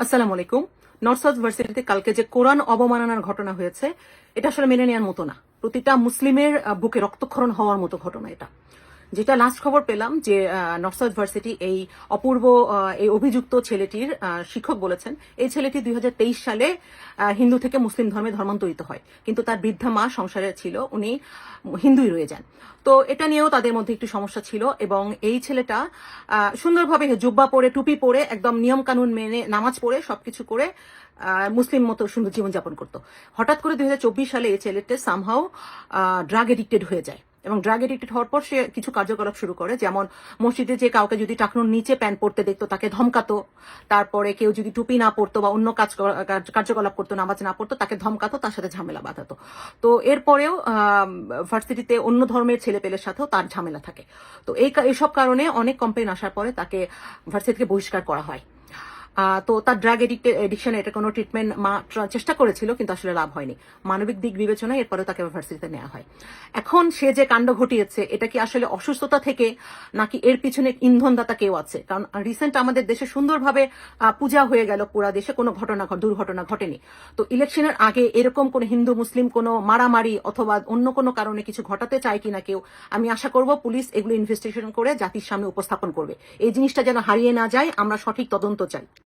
আসসালামু আলাইকুম। North south ভার্সিটিতে কালকে যে কোরআন অবমাননার ঘটনা হয়েছে, এটা আসলে মেনে নেওয়ার মতো না। প্রতিটা মুসলিমের বুকে রক্তক্ষরণ হওয়ার মতো ঘটনা এটা। যেটা লাস্ট খবর পেলাম যে নর্থ সাউথ ভার্সিটি এই অপূর্ব এই অভিযুক্ত ছেলেটির শিক্ষক বলেছেন এই ছেলেটি 2023 সালে হিন্দু থেকে মুসলিম ধর্মে ধর্মান্তরিত হয়, কিন্তু তার বৃদ্ধা মা সংসারে ছিল, উনি হিন্দুই রয়ে যান। তো এটা নিয়েও তাদের মধ্যে একটু সমস্যা ছিল এবং এই ছেলেটা সুন্দরভাবে জুব্বা পরে টুপি পরে একদম নিয়ম কানুন মেনে নামাজ পড়ে সবকিছু করে মুসলিম মতো সুন্দর জীবনযাপন করতো। হঠাৎ করে 2024 সালে এই ছেলেটা সামহাও ড্রাগ এডিক্টেড হয়ে যায় এবং ড্রাগ এডিক্টেড হওয়ার পর সে কিছু কার্যকলাপ শুরু করে, যেমন মসজিদে যে কাউকে যদি টাকনুর নিচে প্যান্ট পরতে দেখতো তাকে ধমকাতো, তারপরে কেউ যদি টুপি না পরতো বা অন্য কার্যকলাপ করতো, নামাজ না পড়তো, তাকে ধমকাতো, তার সাথে ঝামেলা বাঁধাতো। তো এরপরেও ভার্সিটিতে অন্য ধর্মের ছেলেপেলের সাথেও তার ঝামেলা থাকে। তো এইসব কারণে অনেক কমপ্লেন আসার পরে তাকে ভার্সিটি থেকে বহিষ্কার করা হয়। তো তার ড্রাগ এডিকশন এটা কোনো ট্রিটমেন্ট চেষ্টা করেছিল, কিন্তু আসলে লাভ হয়নি। মানবিক দিক বিবেচনায় এরপরে তাকে ভার্সিটিতে নেওয়া হয়। এখন সে যে কাণ্ড ঘটিয়েছে, এটা কি আসলে অসুস্থতা থেকে নাকি এর পিছনে ইন্ধনদাতা কেউ আছে? কারণ রিসেন্ট আমাদের দেশে সুন্দরভাবে পূজা হয়ে গেল, পুরা দেশে কোনো দুর্ঘটনা ঘটেনি। তো ইলেকশনের আগে এরকম কোনো হিন্দু মুসলিম কোনো মারামারি অথবা অন্য কোনো কারণে কিছু ঘটাতে চায় কিনা কেউ, আমি আশা করব পুলিশ এগুলো ইনভেস্টিগেশন করে জাতির সামনে উপস্থাপন করবে। এই জিনিসটা যেন হারিয়ে না যায়, আমরা সঠিক তদন্ত চাই।